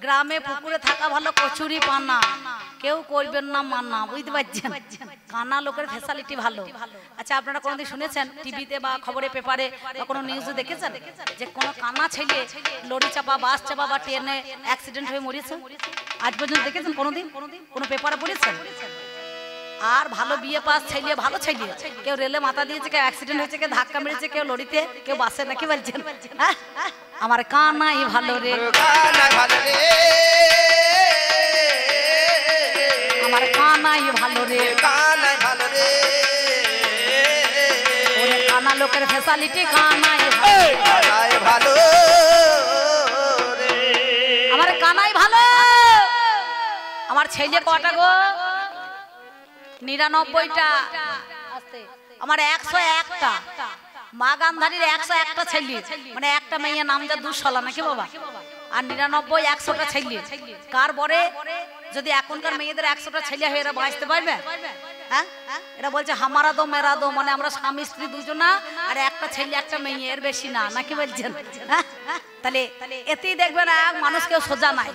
গ্রামে পুকুরে থাকা ভালো, কচুরি পানা কেউ করবেন না মানা, বুঝতে পারছেন? কানা লোকের ফ্যাসিলিটি ভালো। আচ্ছা, আপনারা কোনোদিন শুনেছেন টিভিতে বা খবরে পেপারে বা কোনো নিউজে দেখেছেন যে কোনো কানা ছেলে লরি চাপা, বাস চাপা বা ট্রেনে অ্যাক্সিডেন্ট হয়ে মরেছে? আজ পর্যন্ত দেখেছেন কোনোদিন? কোনো পেপারে পড়েছেন? আর ভালো বিয়ে পাস ছেলে, ভালো ছেলে, কেউ রেলে মাথা দিয়েছে, কেউ অ্যাক্সিডেন্ট হয়েছে, কেউ ধাক্কা মেরেছে, কেউ লরিতে, কেউ বাসে, নাকি বলছেন? আমার কানাই ভালো রে, আমার কানাই ভালো রে, ওরে কানা লোকের ফ্যাসিলিটি কানাই ভালো, আমার কানাই ভালো। আমার ছেলে কটা গো? 99টা। আমার 101টা। মা গান্ধারীর 101টা ছেলে, মানে একটা মেয়ে নাম যা দুঃশলা, নাকি বাবা? আর 99 100টা ছেলে। কার বরে যদি এখনকার মেয়েদের 100টা ছেলে হয়ে এরা বাঁচতে পারবে? হ্যাঁ, এরা বলছে হামারা দো মেরা দো, মানে আমরা স্বামী স্ত্রী দুজনা, আর একটা ছেলে একটা মেয়ে, এর বেশি না, নাকি বলছেন? তাহলে এতেই দেখবেন এক মানুষ কেউ সোজা নাই।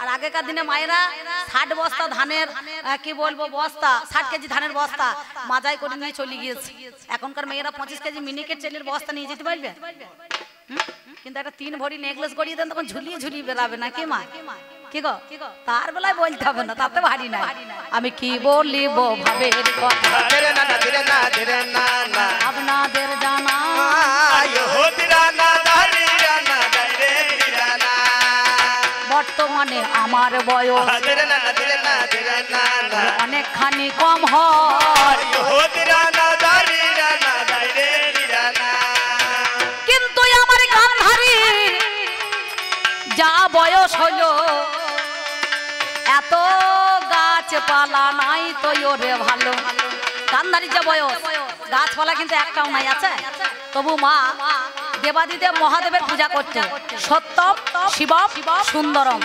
আর আগেকার দিনে মায়েরা 60 বস্তা ধানের, কি বলবো, বস্তা 60 কেজি ধানের বস্তা মাজাই করে নিয়ে চলে গিয়েছে। এখনকার মেয়েরা 25 কেজি মিনিকেট চালের বস্তা নিয়ে যেতে পারবে? কিন্তু একটা 3 ভরি নেকলেস গড়িয়ে দেন, তখন ঝুলিয়ে ঝুলিয়ে বেরাবে, নাকি মা? কি গো, তার বেলায় বলতে হবে না, তাতে ভারী না। আমি কি বলিব ভাবের কথা আপনাদের জানা, বর্তমানে আমার বয়স অনেকখানি কম হয়, কিন্তু আমার গান্ধারী যা বয়স হলো এত গাছপালা নাই তো ওরে ভালো। গান্ধারী যা বয়স, গাছপালা কিন্তু একটাও নাই, আছে তবু মা দেবাদিদেব মহাদেবের পূজা করতে, সত্যম শিবম সুন্দরম,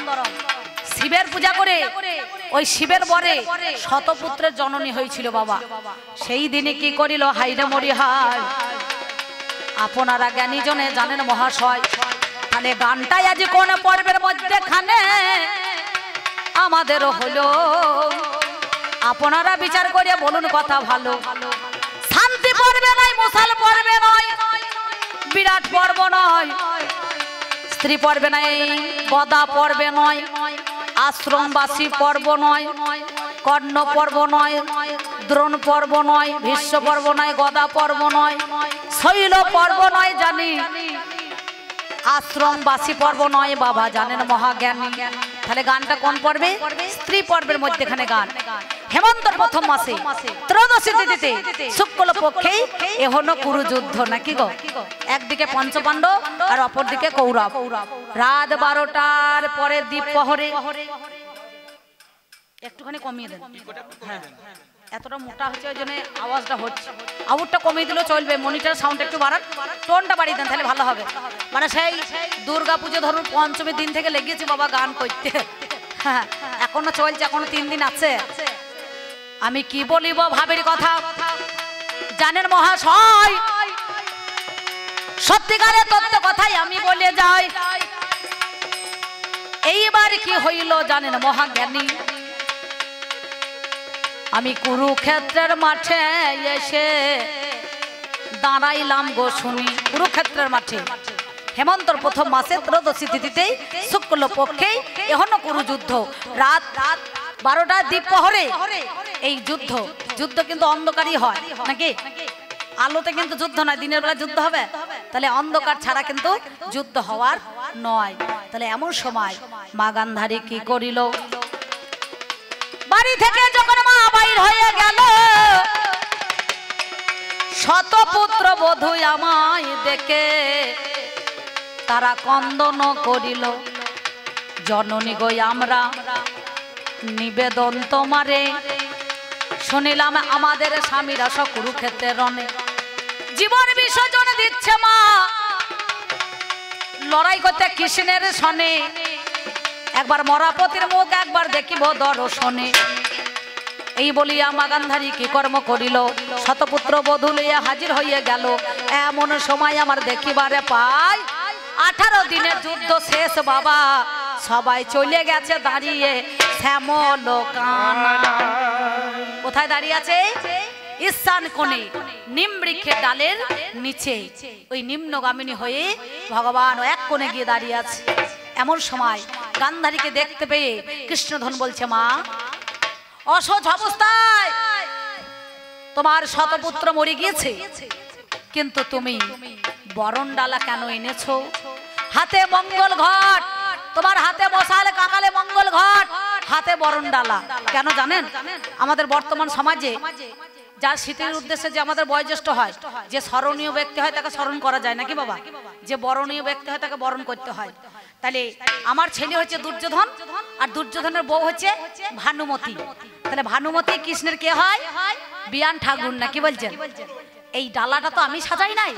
শিবের পূজা করে ওই শিবের বরে শতপুত্রের জননী হয়েছিল বাবা। সেই দিনে কি করিল, হাইরে মরি হাই, আপনারা জ্ঞানী জনে জানেন মহাশয়। তাহলে গানটাই আজ কোন পর্বের মধ্যেখানে আমাদেরও হলো, আপনারা বিচার করে বলুন কথা ভালো। শান্তি পর্বে নয়, মশাল পর্বে নয়, বিরাট পর্ব নয়, স্ত্রী পর্বে নয়, গদা পর্বে নয়, আশ্রমবাসী পর্ব নয়, কর্ণ পর্ব নয়, দ্রোণ পর্ব নয়, ভীষ্ম পর্ব নয়, গদা পর্ব নয়, শৈল পর্ব নয়, জানি আশ্রমবাসী পর্ব নয়, বাবা জানেন মহাজ্ঞানী। তাহলে গানটা কোন পর্বে? স্ত্রী পর্বের মধ্যেখানে গান। হেমন্তর প্রথম মাসে ত্রয়োদশী তিথিতে শুক্ল পক্ষে এহনো কুরু যুদ্ধ, নাকি গো? একদিকে পঞ্চপাণ্ডব আর অপরদিকে কৌরব। রাত 12টার পরে দ্বীপ প্রহরে, একটুখানি কমিয়ে দেন, হ্যাঁ এতটা মোটা হচ্ছে ওই জন্য আওয়াজটা হচ্ছে, আউটটা কমিয়ে দিলেও চলবে, মনিটর সাউন্ড একটু বাড়ান, টোনটা বাড়িয়ে দেন, তাহলে ভালো হবে। মানে সেই দুর্গা পুজো ধরুন পঞ্চমীর দিন থেকে লেগেছে বাবা গান করতে, হ্যাঁ এখনো চলছে, এখনো 3 দিন আছে। আমি কি বলিব ভাবের কথা জানেন মহাশয়, সত্যিকারের তত্ত্ব কথাই আমি বলে যাই। এইবার কি হইল জানেন মহাজ্ঞানী, আমি কুরুক্ষেত্রের মাঠে এসে দাঁড়াইলাম গো শুনি। কুরুক্ষেত্রের মাঠে হেমন্তর প্রথম মাসে ত্রয়োদশী তিথিতে শুক্ল পক্ষে এহনো কুরু যুদ্ধ। রাত 12টার দ্বীপ প্রহরে এই যুদ্ধ। যুদ্ধ কিন্তু অন্ধকারই হয়, নাকি? আলোতে কিন্তু যুদ্ধ নয়, দিনের বেলা যুদ্ধ হবে, তাহলে অন্ধকার ছাড়া কিন্তু যুদ্ধ হওয়ার নয়। তাহলে এমন সময় মা গান্ধারী কি করিল, বাড়ি থেকে যখন মা বাইর হয়ে গেল, শতপুত্র বধূ আমায় দেখে তারা কন্দন করিল, জননী গো আমরা নিবেদন তোমারে, শুনিলাম আমাদের স্বামীরা সব কুরুক্ষেত্রের রণে জীবন বিসর্জন দিচ্ছে মা, লড়াই করতে কৃষ্ণের সনে, একবার মরাপতির মুখ একবার দেখিব দর্শনে। এই বলিয়া মা গান্ধারী কি কর্ম করিল, শতপুত্র বধূ লইয়া হাজির হইয়া গেল। এমন সময় আমার দেখিবারে পাই 18 দিনের যুদ্ধ শেষ বাবা, সবাই চলে গেছে দাঁড়িয়ে শ্যামল কানা। কোথায় দাঁড়িয়ে আছে? ঈশান কোণে নিম বৃক্ষের ডালের নিচে ওই নিম্নগামিনী হয়ে ভগবান এক কোণে গিয়ে দাঁড়িয়ে আছে। এমন সময় গান্ধারীকে দেখতে পেয়ে কৃষ্ণধন বলছে, মা, অসহ্য অবস্থায় তোমার শতপুত্র মরে গিয়েছে, কিন্তু তুমি বরণ ডালা কেন এনেছো? হাতে মঙ্গল ঘট, তোমার হাতে মশাল, কাকালে মঙ্গল ঘট, হাতে বরণ ডালা। কেন জানেন? আমাদের বর্তমান সমাজে যার শীতের উদ্দেশ্যে যে আমাদের বয়োজ্যেষ্ঠ হয়, যে স্মরণীয় ব্যক্তি হয় তাকে স্মরণ করা যায় নাকি বাবা? যে বরণীয় ব্যক্তি হয় তাকে বরণ করতে হয়। তাহলে আমার ছেলে হচ্ছে দুর্যোধন, আর দুর্যোধনের বউ হচ্ছে ভানুমতি। তাহলে ভানুমতি কৃষ্ণের কে হয়? বিয়ান ঠাকুর না, কি বলছেন? এই ডালাটা তো আমি সাজাই নাই,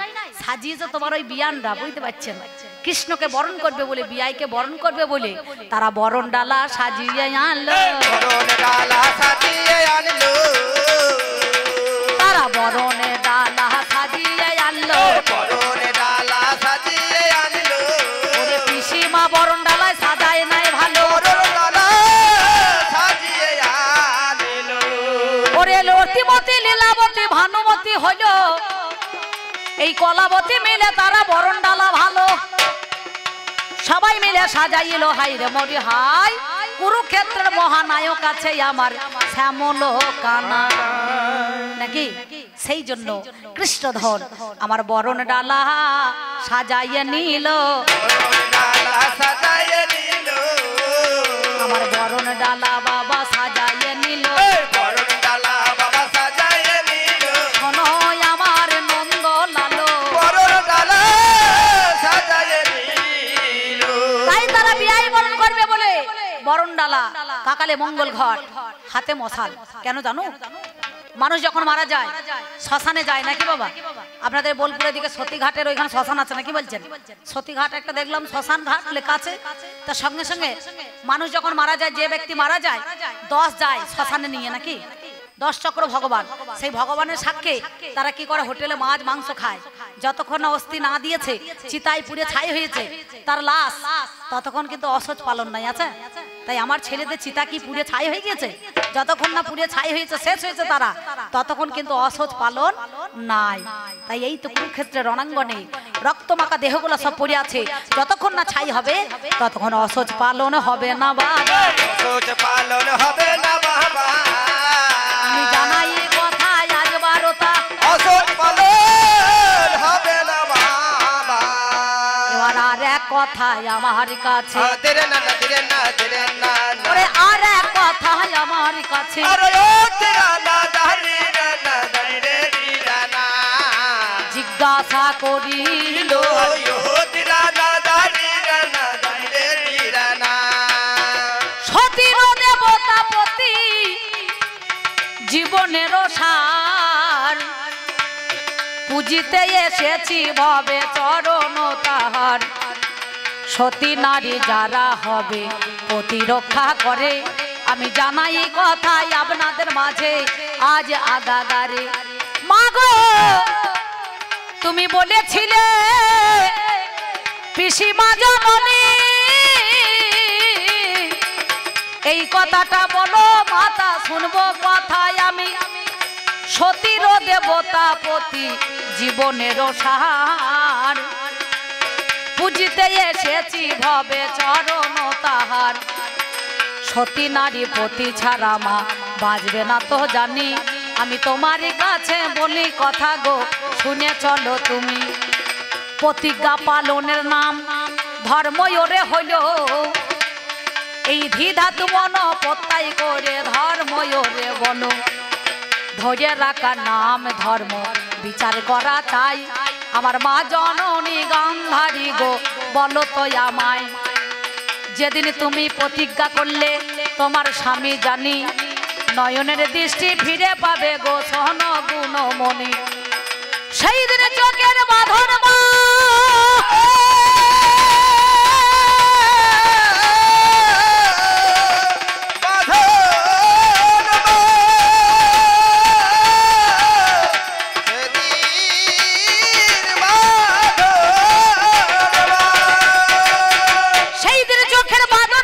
সাজিয়েছে তোমার ওই বিয়ানরা, বুঝতে পারছেন? কৃষ্ণকে বরণ করবে বলে, বিয়াইকে বরণ করবে বলে তারা বরণ ডালা সাজিয়ে আনলো, তারা বরণে ডালা সাজিয়ে আনলো, ওরে পিসিমা বরণ ডালায় সাজায় নাই ভালো, ওরে লতিমতি লীলাবতী ভানুমতি হলো, এই কলাবতী মিলে তারা বরণ ডালা ভালো, সবাই মিলে সাজাইল। হাই রে মরি হাই, কুরুক্ষেত্রের মহানায়ক আছে আমার শ্যামল কানা নাকি? সেই জন্য কৃষ্ণধন আমার বরণ ডালা সাজাইয়ে নিল, আমার বরণ ডালা বাবা সাজাইয়ে নিল, শোনো আমার নন্দ লালো, তাই তারা বিয়াই বরণ করবে বলে বরণ ডালা, কাকালে মঙ্গল ঘট, হাতে মশাল। কেন জানো? মানুষ যখন মারা যায় শ্মশানে যায় নাকি বাবা? আপনাদের বোলপুরের দিকে সতীঘাটের ওইখানে শ্মশান আছে নাকি বলছেন? সতীঘাট একটা দেখলাম শ্মশান ঘাট লেখা আছে। তার সঙ্গে সঙ্গে মানুষ যখন মারা যায়, যে ব্যক্তি মারা যায় 10 যায় শ্মশানে নিয়ে নাকি, 10 চক্র ভগবান, সেই ভগবানের সাক্ষে তারা কি করে? হোটেলে মাছ মাংস খায়। যতক্ষণ না অস্থি না দিয়েছে, চিতায় পুড়ে ছাই হয়েছে তার লাশ, ততক্ষণ কিন্তু অসহ্য পালন নাই আছে। তাই আমার ছেলেদের চিতা কি পুড়ে ছাই হয়ে গেছে? যতক্ষণ না পুড়ে ছাই হয়েছে, শেষ হয়েছে তারা, ততক্ষণ কিন্তু অসহ্য পালন নাই। তাই এই তো কুরুক্ষেত্রের রণাঙ্গনে রক্তমাখা দেহগুলো সব পড়ে আছে, যতক্ষণ না ছাই হবে ততক্ষণ অসহ্য পালন হবে না বাবা, অসহ্য পালন হবে না বাবা। আমি জানাই কথায় আজ 12টা, অসহ্য পালন হবে না বাবা। এবার আর এক কথায় আমার কাছে, ওরে আর এক কথায় আমার কাছে, জিজ্ঞাসা করিল সতীর দেবতাপতি জীবনের সার, পুজিতে এসেছি ভবে চরণ তাহার, সতী নারী যারা হবে প্রতিরক্ষা করে, আমি জানাই কথাই আপনাদের মাঝে আজ আগাগারে। মাগো তুমি বলেছিলে পিসিমা জননী, এই কথাটা বলো মাতা শুনবো কথায় আমি, সতীর দেবতাপতি জীবনের সার, পুজিতে এসেছি ভবে চরণ তাহার, সতী নারী পতি ছাড়া মা বাজবে না তো জানি, আমি তোমার কাছে বলি কথা গো শুনে চলো তুমি। প্রতিজ্ঞা পালনের নাম ধর্ময়রে হইল, এই ধিধাতু মন প্রত্যয় করে ধর্ময়রে বলো, ধরে রাখা নাম ধর্ম বিচার করা চাই, আমার মা জননী গান্ধারী গো বলো তো আমায়, যেদিন তুমি প্রতিজ্ঞা করলে তোমার স্বামী জানি, নয়নের দৃষ্টি ফিরে পাবে গো সহন গুণমণি, সেই দিনে চোখের বাঁধন মা সেই দিনে চোখের বাঁধন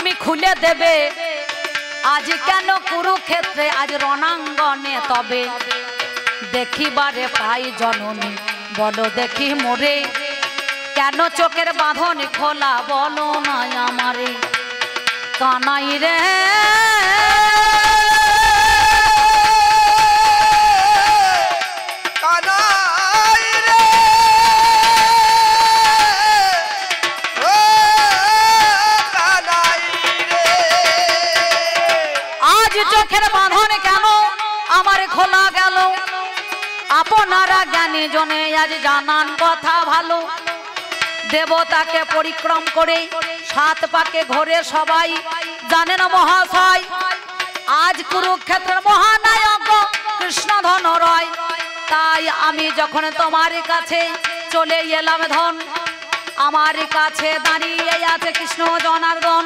তুমি খুলে দেবে আজ কেন কুরুক্ষেত্রে আজ রণাঙ্গনে তবে দেখিবারে পাই জননী বলো দেখি মোরে কেন চোখের বাঁধন খোলা বলো না আমারে কানাই রে চোখের বাঁধন কেন আমার খোলা গেল আপনারা জ্ঞানী জনে আজ জানান কথা ভালো দেবতাকে পরিক্রম করে 7 পাকে ঘোরে সবাই জানেন মহাশয় আজ কুরুক্ষেত্রের মহানায়ক কৃষ্ণধন রয় তাই আমি যখন তোমার কাছে চলে এলাম ধন আমার কাছে দাঁড়িয়ে আছে কৃষ্ণ জনার্দন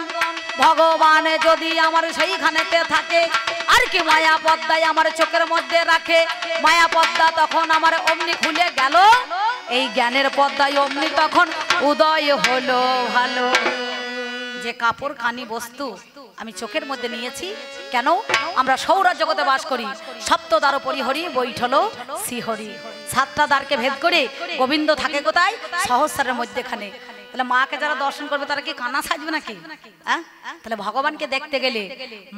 ভগবান যদি আমার সেইখানেতে থাকে আর কি মায়া পদ্মায় আমার চোখের মধ্যে রাখে মায়া পদ্মা তখন আমার অমনি খুলে গেল এই জ্ঞানের পদ্মায় অমনি তখন উদয় হলো ভালো যে কাপড় কানি বস্তু আমি চোখের মধ্যে নিয়েছি কেন আমরা সৌর জগতে বাস করি সপ্তদ্বার পরিহরি বৈঠলো শ্রীহরি 7টা দ্বারকে ভেদ করে গোবিন্দ থাকে কোথায় সহস্রের মধ্যেখানে তাহলে মাকে যারা দর্শন করবে তারা কি কানা সাজবে নাকি হ্যাঁ তাহলে ভগবানকে দেখতে গেলে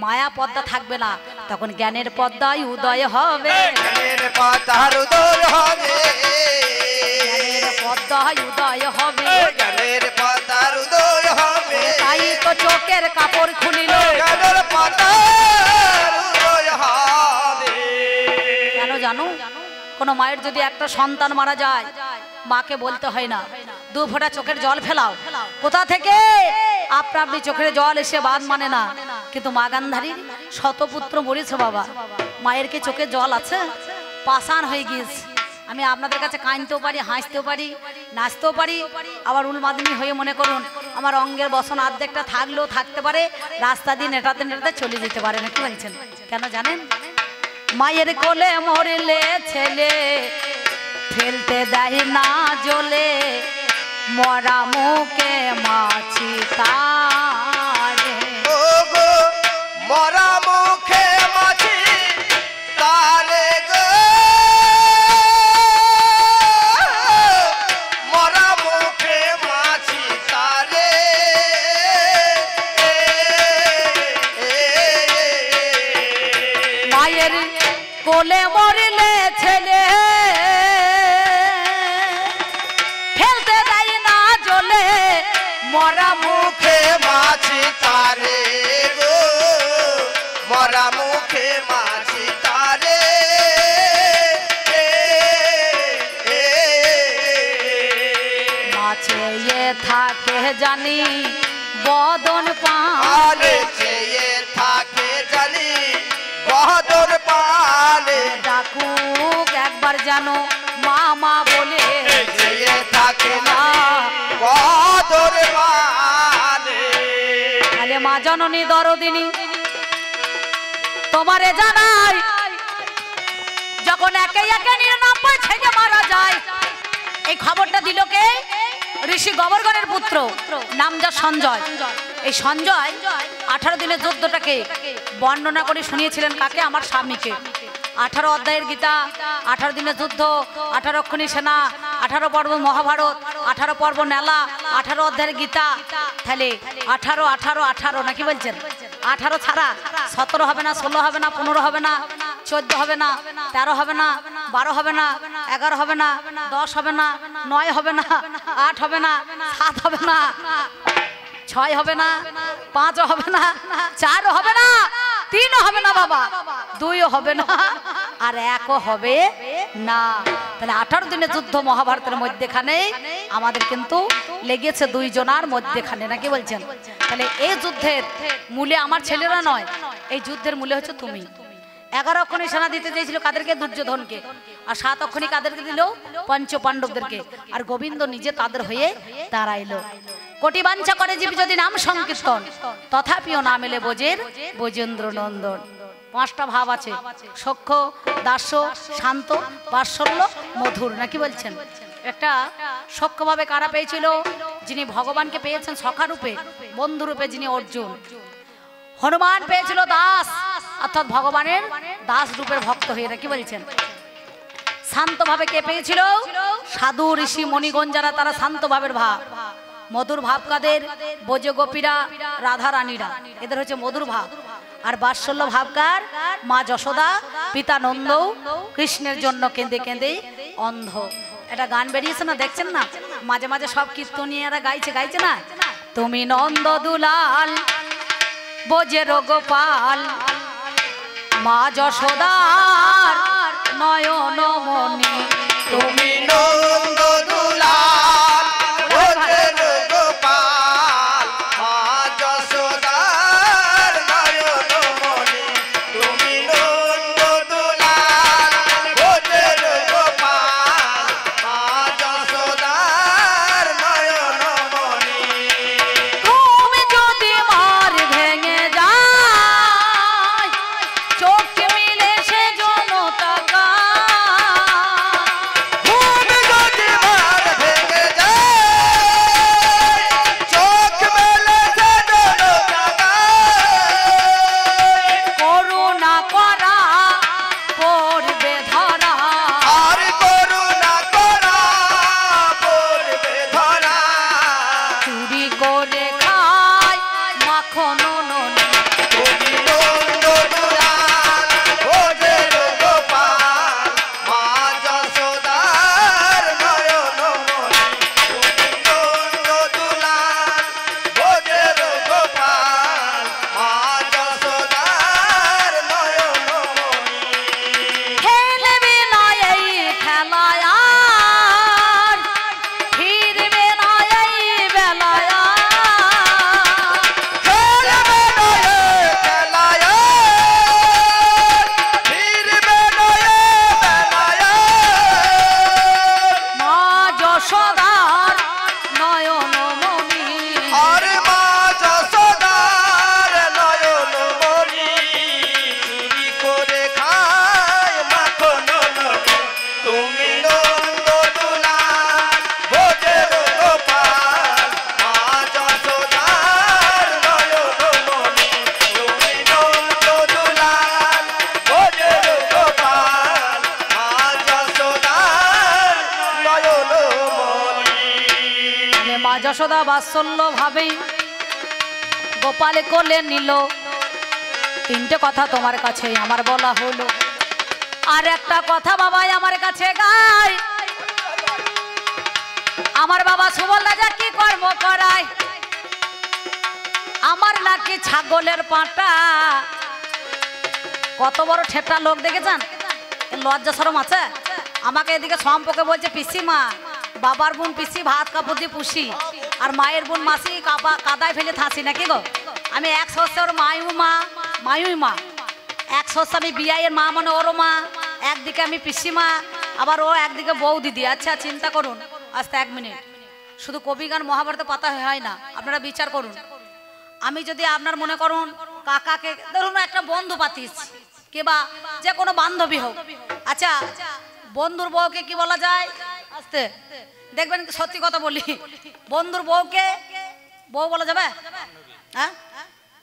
মায়া পদ্মা থাকবে না তখন জ্ঞানের পদ্মায় উদয় হবে জ্ঞানের পদ্মার উদয় হবে জ্ঞানের পদ্মায় উদয় হবে জ্ঞানের পদ্মার উদয় হবে তাই তো চোখের কাপড় খুলিল জ্ঞানের পদ্মার উদয় হবে কেন জানো কোন মায়ের যদি একটা সন্তান মারা যায় মাকে বলতে হয় না 2 ফোঁটা চোখের জল ফেলাও কোথা থেকে আপনা আপনি চোখের জল এসে বাদ মানে না কিন্তু মা গান্ধারীর শতপুত্র মরেছে বাবা মায়ের কি চোখে জল আছে পাষাণ হয়ে গিয়েছে আমি আপনাদের কাছে কাঁদতেও পারি হাসতেও পারি নাচতেও পারি আবার উলমাদনি হয়ে মনে করুন আমার অঙ্গের বসন অর্ধেকটা থাকলেও থাকতে পারে রাস্তা দিয়ে নেটাতে নেটাতে চলে যেতে পারে না কি বলছেন কেন জানেন মায়ের কোলে মরলে ছেলে ফেলতে দেয় না জলে মরা মুখে মাছি তারে ও গো মরা মুখে মাছি তারে গো মরা মুখে মাছি তারে মায়ের কোলে মরলে ছেলে মরা মুখে মাছি তারে গো মরা মুখে মাছি তারে মাছে থাকে জানি বদন পালে চেয়ে থাকে জানি বদন পালে ডাকুক একবার জানো মামা বলে চেয়ে থাকে না বদন পালে আলে মা জননী দরদিনী তোমারে জানাই যখন একে একে 99 ছেলে মারা যায় এই খবরটা দিল কে ঋষি গোবর্ধনের পুত্র নাম যা সঞ্জয় এই সঞ্জয় 18 দিনের যুদ্ধটাকে বর্ণনা করে শুনিয়েছিলেন কাকে আমার স্বামীকে 18 অধ্যায়ের গীতা 18 দিনের যুদ্ধ 18 অক্ষণী সেনা 18 পর্ব মহাভারত 18 পর্ব মেলা 18 অধ্যায়ের গীতা তাহলে 18 18 18 নাকি বলছেন 18 ছাড়া 17 হবে না 16 হবে না 15 হবে না 14 হবে না 13 হবে না 12 হবে না 11 হবে না 10 হবে না 9 হবে না 8 হবে না 7 হবে না 6 হবে না 5 হবে না 4 হবে না 3 হবে না বাবা 2 হবে না আর 1 হবে না তাহলে 18 দিনের যুদ্ধ মহাভারতের মধ্যখানে আমাদের কিন্তু লেগেছে 2 জনার মধ্যখানে নাকি বলছেন তাহলে এই যুদ্ধের মূলে আমার ছেলেরা নয় এই যুদ্ধের মূলে হচ্ছে তুমি 11 অক্ষণী সেনা দিতে চেয়েছিল কাদেরকে দুর্যোধনকে আর 7 অক্ষণী কাদেরকে দিল পঞ্চ পাণ্ডবদেরকে আর গোবিন্দ নিজে তাদের হয়ে দাঁড়াইলো কোটি বাঞ্ছা করে জীব যদি নাম সংকীর্তন তথাপিও না মেলে বোজের বোজেন্দ্র নন্দন 5টা ভাব আছে সখ্য দাস্য শান্ত বাৎসল্য মধুর নাকি বলছেন একটা সক্ষভাবে কারা পেয়েছিল? যিনি ভগবানকে পেয়েছেন সখা রূপে, বন্ধু রূপে, যিনি অর্জুন। হনুমান পেয়েছিল দাস, অর্থাৎ ভগবানের দাস রূপের ভক্ত হয়ে। কি বলছেন? শান্ত ভাবে কে পেয়েছিল? সাধু ঋষি মণিগণ যারা, তারা শান্ত ভাবের ভাব। মধুর ভাব কাদের? ব্রজ গোপীরা, রাধা রানীরা, এদের হচ্ছে মধুর ভাব। আর বাৎসল্য ভাবকার? মা যশোদা, পিতা নন্দ কৃষ্ণের জন্য কেঁদে কেঁদে অন্ধ। একটা গান বেরিয়েছে না, দেখছেন না? মাঝে মাঝে সব কীর্তনীয়রা গাইছে না, তুমি নন্দ দুলাল ব্রজের গোপাল, মা যশোদার নয়ন মনি, তুমি নন্দ দুলাল ব্রজের গোপাল, মা যশোদার নয়ন মনি। তুমি নন্দ দুলাল ব্রজের গোপাল, মা যশোদার নয়ন মনি। তুমি যদি মার ভেঙে যায়, চোখ মিলে সে জনতা তুমি যদি মার ভেঙে যায়, চোখ মেলে সে জনতা করুণা করা পড়বে ধরা, আর করুণা করা পড়বে ধরা। চুরি করে খায় মাখন ননি, তুমি নন্দ দুলাল ব্রজের গোপাল, মা যশোদার নয়ন মনি। তুমি নন্দ দুলাল ব্রজের গোপাল, মা যশোদার নয়ন মনি। খেলবে না এই খেলায় আর, ফিরবে না এই বেলায় আর। খেলবে নয়ে খেলায়, ফিরবে নয়ে বেলায়। মা যশোদার নয়ন মনি, আর মা যশোদার নয়ন মনি, চুরি করে খায় মাখন ননি। তুমি নন্দ দুলাল ব্রজের গোপাল, মা যশোদার নয়ন মনি। তুমি নন্দ দুলাল ব্রজের গোপাল, মা যশোদার নয়ন মনি। মা যশোদা বাৎসল্য ভাবেই গোপালে কোলে নিল। তিনটে কথা তোমার কাছে আমার বলা হলো, আর একটা কথা বাবাই আমার কাছে গায়। আমার বাবা সুবল রাজা কি কর্ম করায়, আমার নাকি ছাগলের পাটা। কত বড় ঠেটা লোক দেখেছেন? এর লজ্জা শরম আছে? আমাকে এদিকে সম্পর্কে বলছে পিসিমা, বাবার বোন পিসি ভাত কাপড় দিয়ে পুষি, আর মায়ের বোন মাসি কাদায় ফেলে থাসি নাকি গো। আমি এক সস্তা ওর মায়ুই মা, এক সস্তা আমি বিয়াইয়ের মা, মানে ওরও মা। একদিকে আমি পিসিমা, আবার ও একদিকে বউ দিদি। আচ্ছা চিন্তা করুন। আস্তে 1 মিনিট, শুধু কবি গান মহাভারতে পাতা হয় না, আপনারা বিচার করুন। আমি যদি আপনার মনে করুন কাকাকে, ধরুন একটা বন্ধু পাতিস, কিংবা যে কোনো বান্ধবী হোক, আচ্ছা বন্ধুর বউকে কি বলা যায়? আস্তে দেখবেন, সত্যি কথা বলি, বন্ধুর বউকে বউ বলা যাবে? হ্যাঁ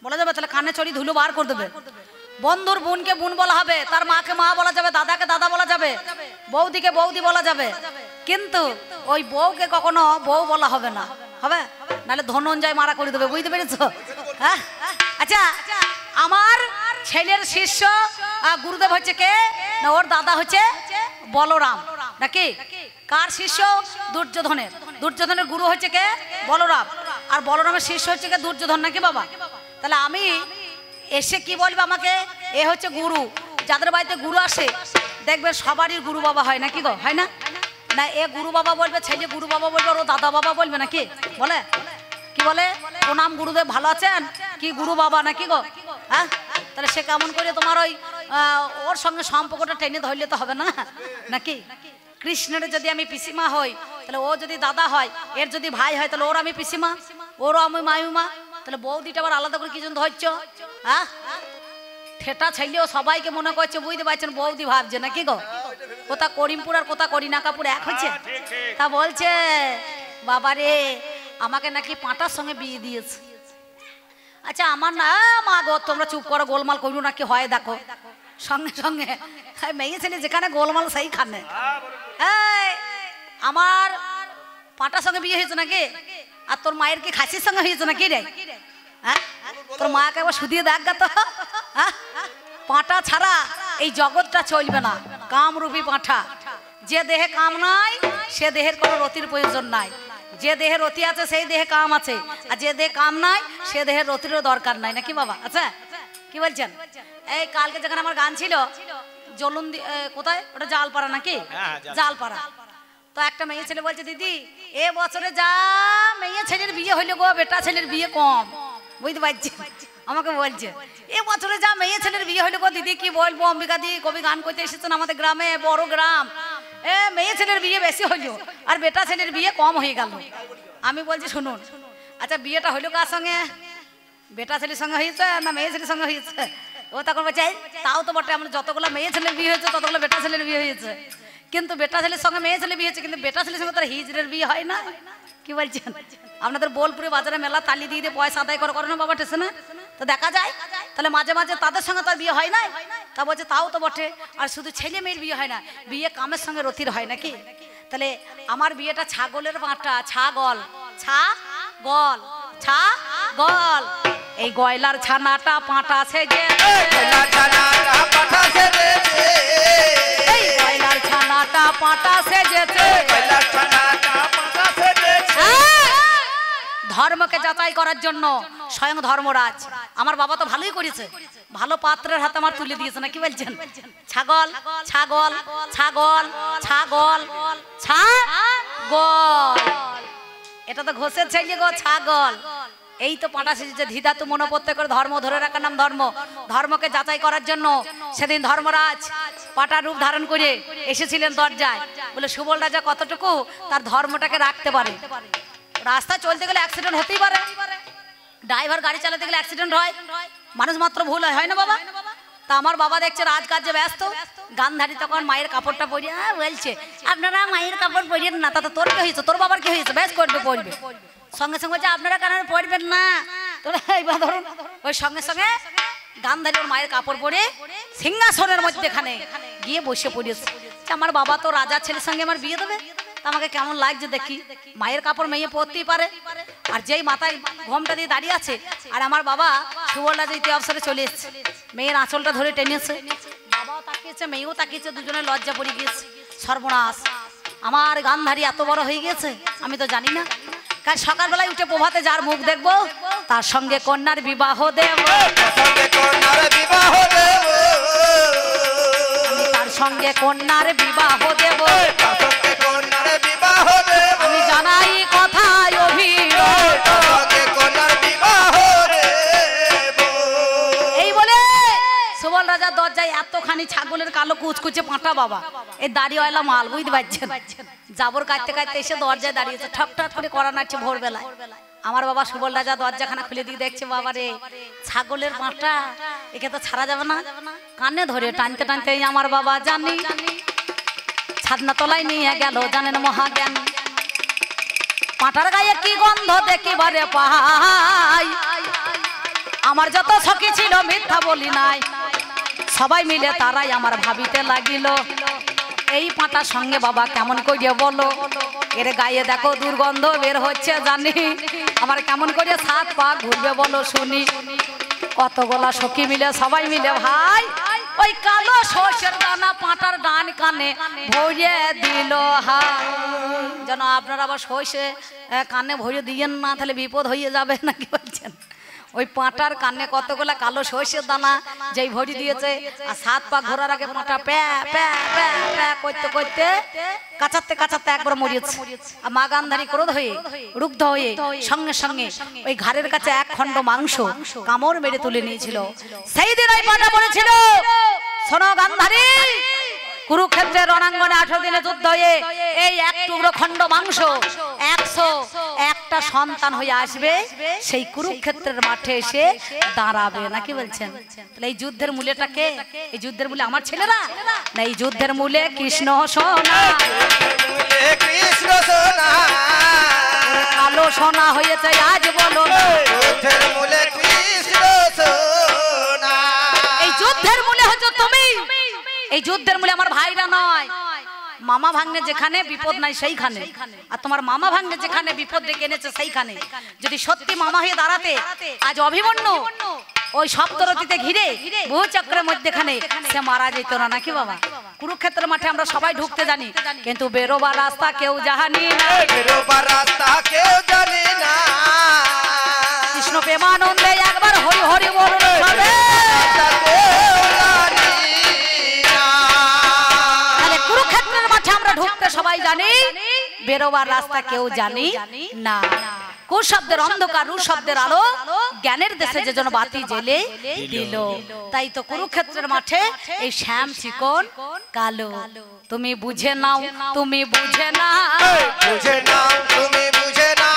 বলা যাবে? তাহলে কানে চড়ি ধুলো বার করে দেবে। বন্ধুর বোনকে বোন বলা হবে, তার মাকে মা বলা যাবে, দাদাকে দাদা বলা যাবে, বৌদিকে বৌদি বলা যাবে, কিন্তু ওই বউকে কখনো বউ বলা হবে না। হবে? নাহলে ধনঞ্জয় মারা করে দেবে, বুঝতে পেরেছো? হ্যাঁ আচ্ছা, আমার ছেলের শিষ্য গুরুদেব হচ্ছে কে না, ওর দাদা হচ্ছে বলরাম নাকি? কার শিষ্য? দুর্যোধনের। দুর্যোধনের গুরু হচ্ছে কে? বলরাম। আর বলরামের শিষ্য হচ্ছে কে? দুর্যোধন নাকি বাবা? তাহলে আমি এসে কি বলবো আমাকে? এ হচ্ছে গুরু। যাদের বাড়িতে গুরু আসে দেখবে সবারই গুরু বাবা হয় নাকি গো? হয় না? না এ গুরু বাবা বলবে, ছেলে গুরু বাবা বলবে, ও দাদা বাবা বলবে নাকি? বলে কি বলে? প্রণাম গুরুদেব, ভালো আছেন কি গুরু বাবা নাকি গো? হ্যাঁ তাহলে সে কেমন করে তোমার ওই ওর সঙ্গে সম্পর্কটা টেনে ধরলে তো হবে না নাকি? কৃষ্ণের যদি আমি পিসিমা হই, তাহলে ও যদি দাদা হয়, এর যদি ভাই হয়, তাহলে ওর আমি পিসিমা, ওরও আমি মায়ুমা। তাহলে বৌদিটা আবার আলাদা করে কি জন্য ধরছ? হ্যাঁ ঠেটা ছেলেও সবাইকে মনে করছে, বুঝতে পারছেন, বৌদি ভাবছে নাকি গো? কোথা করিমপুর আর কোথা করিনাকাপুর এক হচ্ছে। তা বলছে বাবারে আমাকে নাকি পাঁটার সঙ্গে বিয়ে দিয়েছে। আচ্ছা আমার না মা গো, তোমরা চুপ করো, গোলমাল করো না, কি হয় দেখো। সঙ্গে সঙ্গে মেয়ে ছেলে যেখানে গোলমাল সেইখানে। আমার পাঁটার সঙ্গে বিয়ে হয়েছে নাকি? আর তোর মায়ের কি খাসির সঙ্গে হয়েছে নাকি রে? হ্যাঁ, তোর মাকে একবার শুধিয়ে দেখ গা তো। পাঁটা ছাড়া এই জগৎটা চলবে না। কামরূপী পাঁঠা, যে দেহে কাম নাই সে দেহের কোনো রতির প্রয়োজন নাই। যে দেহে রতি আছে সেই দেহে কাম আছে, আর যে দেহে কাম নাই সে দেহের রতিরও দরকার নাই, নাকি বাবা? আচ্ছা কি বলছেন? এই কালকে যেখানে আমার গান ছিল জলুন কোথায় ওটা, জালপাড়া নাকি? জালপাড়া। তো একটা মেয়ে ছেলে বলছে দিদি এ বছরে যা মেয়ে ছেলের বিয়ে হইলো গো, বেটা ছেলের বিয়ে কম। বুঝতে পারছি, আমাকে বলছে এ বছরে যা মেয়ে ছেলের বিয়ে হইলো গো দিদি, কি বলবো, অম্বিকা দি কবি গান করতে এসেছেন আমাদের গ্রামে, বড় গ্রাম, মেয়ে ছেলের বিয়ে বেশি হইলো আর বেটা ছেলের বিয়ে কম হয়ে গেল। আমি বলছি শুনুন, আচ্ছা বিয়েটা হইলো কার সঙ্গে? বেটা ছেলের সঙ্গে হয়েছে না মেয়ে ছেলের সঙ্গে হয়েছে? ও তখন বলছে তাও তো বটে, আমরা যতগুলো মেয়ে ছেলের বিয়ে হয়েছে ততগুলো বেটা ছেলের বিয়ে হয়েছে, কিন্তু বেটা ছেলের সঙ্গে মেয়ে ছেলে বিয়ে হয়েছে, কিন্তু বেটা ছেলের সঙ্গে তার হিজড়ের বিয়ে হয় না। কি বলছেন? আপনাদের বোলপুরে বাজারে মেলা তালি দিয়ে পয়সা আদায় করে না বাবা স্টেশনে, তো দেখা যায় তাহলে মাঝে মাঝে তাদের সঙ্গে তার বিয়ে হয় না। তা বলছে তাও তো বটে, আর শুধু ছেলে মেয়ের বিয়ে হয় না, বিয়ে কামের সঙ্গে রতির হয় নাকি? তাহলে আমার বিয়েটা ছাগলের পাঁঠা, ছাগল, ছাগল, ছাগল, এই গয়লার ছানাটা পাঁঠা সেজে, গয়লার ছানাটা পাঁঠা সেজেছে, এই গয়লার ছানাটা পাঁঠা সেজেছে, গয়লার ছানাটা পাঁঠা সেজেছে। ধর্মকে যাচাই করার জন্য স্বয়ং ধর্মরাজ আমার বাবা তো ভালোই করেছে, ভালো পাত্রের হাতে আমার তুলে দিয়েছে, না কি বলছেন? ছাগল, ছাগল, ছাগল, ছাগল, ছাগল, এটা তো ঘোষের ছেলে গো, ছাগল। এই তো পাঁটা সেজেছে, ধিদা তো মনে পড়তে করে ধর্ম ধরে রাখার নাম ধর্ম। ধর্মকে যাচাই করার জন্য সেদিন ধর্মরাজ পাঁটা রূপ ধারণ করে এসেছিলেন দরজায়, বলে সুবল রাজা কতটুকু তার ধর্মটাকে রাখতে পারে। রাস্তায় চলতে গেলে অ্যাক্সিডেন্ট হতেই পারে, ড্রাইভার গাড়ি চালাতে গেলে অ্যাক্সিডেন্ট হয়, মানুষ মাত্র ভুল হয় না বাবা? তা আমার বাবা দেখছে রাজকার্যে ব্যস্ত, গান্ধারী তখন মায়ের কাপড়টা পরিয়ে বলছে আপনারা মায়ের কাপড় পরিয়েন না। তাতে তোর কি হয়েছে, তোর বাবার কি হয়েছে, বেশ করবে পড়বে। সঙ্গে সঙ্গে বলছে আপনারা কেন পড়বেন না, তোরা এইবার ধরুন। ওই সঙ্গে সঙ্গে গান্ধারী ওর মায়ের কাপড় পরে সিংহাসনের মধ্যেখানে গিয়ে বসে পড়েছে। আমার বাবা তো রাজার ছেলের সঙ্গে আমার বিয়ে দেবে, আমাকে কেমন লাগছে দেখি, মায়ের কাপড় মেয়ে পরতেই পারে, আর যেই মাথায় ঘোমটা দিয়ে দাঁড়িয়ে আছে, আর আমার বাবা সুবল রাজা ইতি অবসরে চলে এসেছে, মেয়ের আঁচলটা ধরে টেনেছে, বাবাও তাকিয়েছে মেয়েও তাকিয়েছে, দুজনে লজ্জা পড়ে গিয়েছে। সর্বনাশ, আমার গান্ধারী এত বড় হয়ে গেছে আমি তো জানি না। কাল সকালবেলায় উঠে প্রভাতে যার মুখ দেখবো তার সঙ্গে কন্যার বিবাহ দেব, সঙ্গে কন্যার বিবাহ দেব, তার সঙ্গে কন্যার বিবাহ দেব, সঙ্গে কন্যার বিবাহ দেব, আমি জানাই কথায় অভিনয়, সঙ্গে কন্যার বিবাহ দেব। এই বলে সুবল রাজার দরজায় এতখানি ছাগলের কালো কুচকুচে পাঁঠা বাবা, এই দাড়িওয়ালা মাল, বুঝতে পারছেন, জাবর কাটতে কাটতে এসে দরজায় দাঁড়িয়েছে, ঠক ঠক করে করা নাচছে ভোরবেলায়। আমার বাবা সুবল রাজা দরজাখানা খুলে দিয়ে দেখছে বাবা রে ছাগলের পাঁঠা, একে তো ছাড়া যাবে না, কানে ধরে টানতে টানতে আমার বাবা জানি ছাদনা তলায় নিয়ে গেল, জানেন মহাজ্ঞান। পাঁঠার গায়ে কি গন্ধ দেখিবারে পাই, আমার যত সখী ছিল মিথ্যা বলি নাই, সবাই মিলে তারাই আমার ভাবিতে লাগিল, এই পাঁটার সঙ্গে বাবা কেমন করিয়ে বলো, এর গায়ে দেখো দুর্গন্ধ বের হচ্ছে জানি, আমার কেমন করিয়ে সাত পা ঘুরবে বলো শুনি। কতগুলা সখী মিলে সবাই মিলে ভাই ওই কালো সর্ষের দানা পাঁটার ডান কানে ভরিয়ে দিল, হাই যেন আপনারা আবার সর্ষে কানে ভরিয়ে দিয়েন না, তাহলে বিপদ হয়ে যাবে, নাকি বলছেন? ওই পাঁটার কানে কতগুলা কালো সর্ষের দানা যেই ভরি দিয়েছে, আর সাত পা ঘোরার আগে পাঁটা প্যা প্যা প্যা প্যা করতে করতে কাচাতে কাচাতে একবার মরিয়েছে। আর মা গান্ধারী ক্রোধ হয়ে রুগ্ধ হয়ে সঙ্গে সঙ্গে ওই ঘাড়ের কাছে এক খণ্ড মাংস কামড় মেরে তুলে নিয়েছিল। সেই দিন ওই পাঁটা বলেছিল শোনো গান্ধারী, কুরুক্ষেত্রের রণাঙ্গনে 18 দিনে যুদ্ধ হয়ে এই এক টুকরো খণ্ড মাংস 101টা সন্তান হয়ে আসবে, সেই কুরুক্ষেত্রের মাঠে এসে দাঁড়াবে, নাকি বলছেন? তাহলে এই যুদ্ধের মূলেটা কে? এই যুদ্ধের মূলে আমার ছেলেরা না, এই যুদ্ধের মূলে কৃষ্ণ সোনা, কৃষ্ণ সোনা, কালো সোনা হয়েছে আজ বলো না। যুদ্ধের মূলে কৃষ্ণ সোনা, এই যুদ্ধের মূলে হচ্ছে তুমি, এই যুদ্ধের মূলে আমার ভাইরা নয়। মামা ভাগ্নে যেখানে বিপদ নাই সেইখানে, আর তোমার মামা ভাগ্নে যেখানে বিপদ ডেকে এনেছে সেইখানে। যদি সত্যি মামা হয়ে দাঁড়াতে আজ অভিমন্যু ওই সপ্তরথীতে ঘিরে বহু চক্রের মধ্যেখানে সে মারা যেত না, নাকি বাবা? কুরুক্ষেত্রের মাঠে আমরা সবাই ঢুকতে জানি, কিন্তু বেরোবার রাস্তা কেউ জানি না, বেরোবার রাস্তা কেউ জানি না। কৃষ্ণ প্রেমানন্দে একবার হরি হরি বলুন সবে। তাহলে কুরুক্ষেত্রের মাঠে আমরা ঢুকতে সবাই জানি, বেরোবার রাস্তা কেউ জানি না। কুশব্দের অন্ধকার রু শব্দের আলো জ্ঞানের দেশে যে জন বাতি জেলে দিল। তাই তো কুরুক্ষেত্রের মাঠে এই শ্যাম চিকন কালো। তুমি বুঝে নাও, তুমি বুঝে না, বুঝে নাও, তুমি বুঝে না।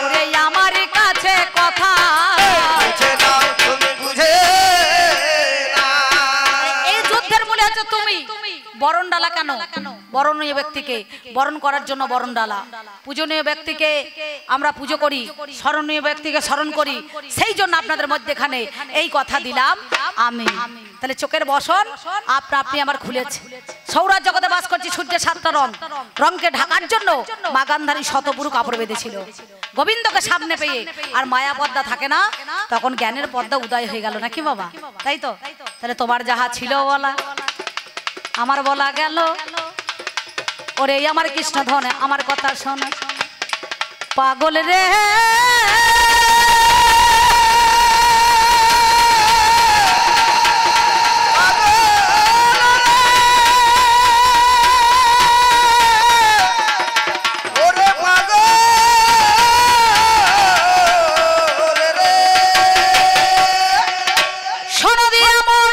ওরে আমার কাছে কথা, বুঝে নাও, তুমি বুঝে না। এই যুদ্ধের মূলে হচ্ছে তুমি। বরণ ডালা কেন? বরণীয় ব্যক্তিকে বরণ করার জন্য বরণ ডালা। পূজনীয় ব্যক্তিকে আমরা পুজো করি, স্মরণীয় ব্যক্তিকে স্মরণ করি, সেই জন্য আপনাদের মধ্যেখানে এই কথা দিলাম আমি। তাহলে চোখের বসন আপনি আমার খুলেছে। সৌরাজ জগতে বাস করছি, সূর্যের 7টা রং, রংকে ঢাকার জন্য মা গান্ধারী শতপুরু কাপড় বেঁধেছিল। গোবিন্দকে সামনে পেয়ে আর মায়া পর্দা থাকে না, তখন জ্ঞানের পর্দা উদয় হয়ে গেল, নাকি বাবা? তাই তো। তাহলে তোমার যাহা ছিল বলা আমার বলা গেল। ওরে আমার কৃষ্ণ ধনে আমার কথা শোনো, পাগল রে ওরে পাগল রে, শোনো দিয়ে মন,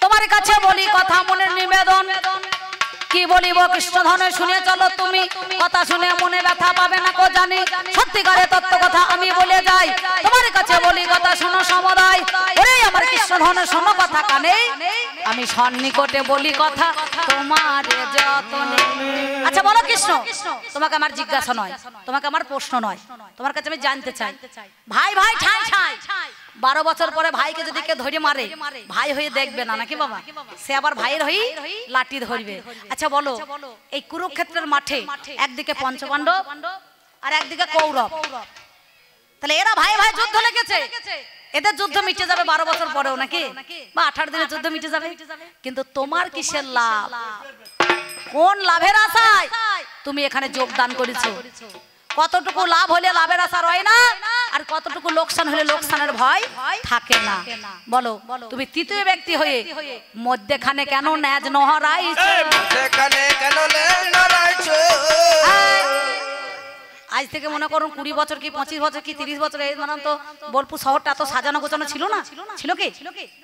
তোমার কাছে বলি কথা মনের নিবেদন। কি বলিব কৃষ্ণ ধনে শুনে চলো তুমি, কথা শুনে মনে ব্যথা পাবে না কো জানি, সত্যিকারে তত্ত্ব কথা আমি বলে যাই। তোমার কাছে বলি কথা শোনো সমদায়, ওরে আমার কৃষ্ণ ধনে শোনো কথা কানে, আমি সন্নিকটে বলি কথা তোমার যতনে। আচ্ছা বলো কৃষ্ণ, তোমাকে আমার জিজ্ঞাসা নয়, তোমাকে আমার প্রশ্ন নয়, তোমার কাছে আমি জানতে চাই। ভাই ভাই ঠাই ঠাই 12 বছর পরে ভাইকে যদি কেউ ধরে মারে, ভাই হয়ে দেখবে না, নাকি বাবা? সে আবার ভাইয়ের হয়ে লাঠি ধরবে। আচ্ছা বলো, এই কুরুক্ষেত্রের মাঠে একদিকে পঞ্চপাণ্ডব আর একদিকে কৌরব, তাহলে এরা ভাই ভাই যুদ্ধ লেগেছে, এদের যুদ্ধ মিটে যাবে 12 বছর পরেও, নাকি? বা 18 দিনের যুদ্ধ মিটে যাবে। কিন্তু তোমার কিসের লাভ? কোন লাভের আশায় তুমি এখানে যোগদান করেছো? কতটুকু লাভ হলে লাভের আশা রয় না, আর কতটুকু লোকসান হলে লোকসানের ভয় থাকে না? বলো, তুমি তৃতীয় ব্যক্তি হয়ে মধ্যখানে কেন ন্যাজ নহরাইছো? সেখানে কেন লেজ নড়াইছো? আজ থেকে মনে করুন 20 বছর কি 25 বছর কি 30 বছর এই মানে তো বোলপুর শহরটা তো সাজানো গোছানো ছিল না, ছিল কি?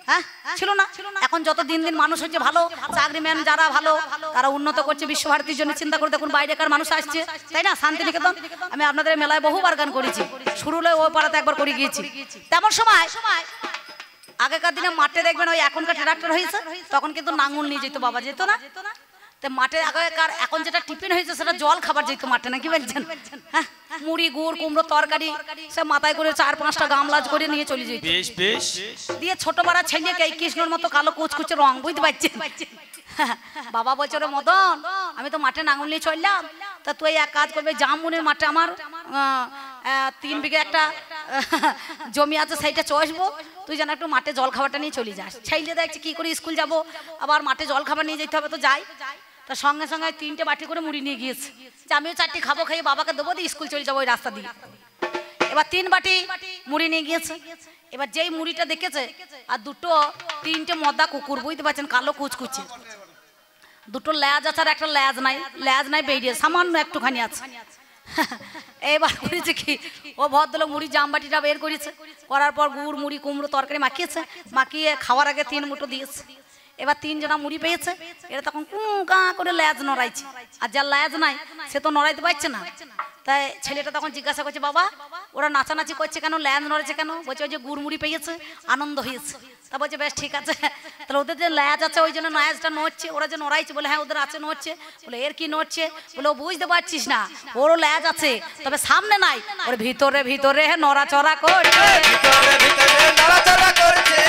হ্যাঁ ছিল না। এখন যত দিন দিন মানুষ হচ্ছে ভালো, চাকরিম্যান যারা ভালো তারা উন্নত করছে, বিশ্বভারতীর জন্য চিন্তা করে দেখুন বাইরেকার মানুষ আসছে, তাই না? শান্তিনিকেতন আমি আপনাদের মেলায় বহুবার গান করেছি, শুরু হলে ওই পাড়াতে একবার করে গিয়েছি। তেমন সময় আগেকার দিনে মাঠে দেখবেন ওই এখনকার ট্রাক্টর হয়েছে, তখন কিন্তু নাঙ্গল নিয়ে যেত, বাবা যেত না। মাঠে আগেকার এখন যেটা টিফিন হয়েছে সেটা জল খাবার যেত মাঠে, নাকি বলছেন? হ্যাঁ, মুড়ি গুড় কুমড়ো তরকারি সব মাথায় করে 4-5টা গামলাজ করে নিয়ে চলে যেত। দিয়ে ছোট বড়া ছেলেকে এই কৃষ্ণর মতো কালো কুচকুচে রং, বুঝতে পারছেন? বাবা বলছে রে মদন, আমি তো মাঠে নাঙ্গল নিয়ে চললাম, তা তুই এক কাজ করবে, জামুনের মাঠে আমার 3 বিঘে একটা জমি আছে, সেইটা চষবো, তুই যেন একটু মাঠে জল খাবারটা নিয়ে চলে যাস। ছেলে দেখছি কি করে স্কুল যাব, আবার মাঠে জল খাবার নিয়ে যেতে হবে, তো যাই। তার সঙ্গে সঙ্গে 3টে বাটি করে মুড়ি নিয়ে গিয়েছে, যে আমিও 4টি খাবো, খাইয়ে বাবাকে দেবো, দিয়ে স্কুল চলে যাবো ওই রাস্তা দিয়ে। এবার 3 বাটি মুড়ি নিয়ে গিয়েছে। এবার যেই মুড়িটা দেখেছে আর 3টে মদা কুকুর, বুঝতে পারছেন, কালো কুচকুচে, 2টো লেজ আছে আর একটা লেজ নাই, লেজ নাই বেরিয়ে সামান্য একটুখানি আছে। এবার করেছে কি, ও ভদ্রলোক মুড়ি জামবাটিটা বের করেছে, করার পর গুড় মুড়ি কুমড়ো তরকারি মাখিয়েছে, মাখিয়ে খাওয়ার আগে 3 মুঠো দিয়েছে। এবার 3 জনা মুড়ি পেয়েছে, এরা তখন কু কা করে ল্যাজ নড়াইছে, আর যার ল্যাজ নাই সে তো নড়াইতে পারছে না। তাই ছেলেটা তখন জিজ্ঞাসা করছে, বাবা ওরা নাচানাচি করছে কেন, ল্যাজ নড়েছে কেন? বলছে ওই যে গুড় মুড়ি পেয়েছে, আনন্দ হয়েছে। তা বলছে বেশ ঠিক আছে, তাহলে ওদের যে ল্যাজ আছে ওই জন্য ল্যাজটা নড়ছে, ওরা যে নড়াইছে। বলে হ্যাঁ ওদের আছে নড়ছে। বলে এর কি নড়ছে? বলে ও বুঝতে পারছিস না, ওরও ল্যাজ আছে তবে সামনে নাই, ওর ভিতরে ভিতরে নড়াচড়া করছে, ভিতরে ভিতরে নড়াচড়া করছে,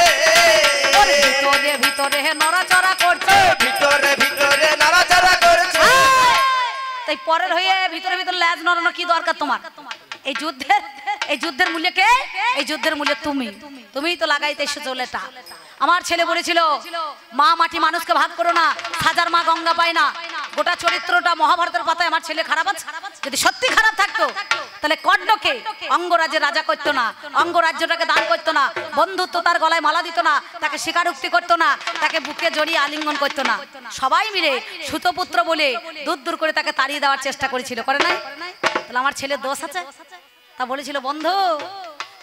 ওর ভিতরে ভিতরে নড়াচড়া করছে, ভিতরে ভিতরে নড়াচড়া করছে। তাই পরের হয়ে ভিতরে ভিতরে ল্যাজ নড়ানো কি দরকার তোমার? এই যুদ্ধের মূল্য কে? এই যুদ্ধের মূল্য তুমিই তো লাগাইতে এসেছো লেটা। আমার ছেলে বলেছিল, মা মাটি মানুষকে ভাগ করো না, হাজার মা গঙ্গা পায় না। গোটা চরিত্রটা মহাভারতের পাতায় আমার ছেলে খারাপ আছে। যদি সত্যি খারাপ থাকতো তাহলে কর্ণকে অঙ্গরাজ্যের রাজা করতো না, অঙ্গরাজ্যটাকে দান করতো না, বন্ধুত্ব তার গলায় মালা দিত না, তাকে স্বীকারোক্তি করতো না, তাকে বুকে জড়িয়ে আলিঙ্গন করতো না। সবাই মিলে সুতপুত্র বলে দূর দূর করে তাকে তাড়িয়ে দেওয়ার চেষ্টা করেছিল, করে নাই? তাহলে আমার ছেলের দোষ আছে? তা বলেছিল, বন্ধু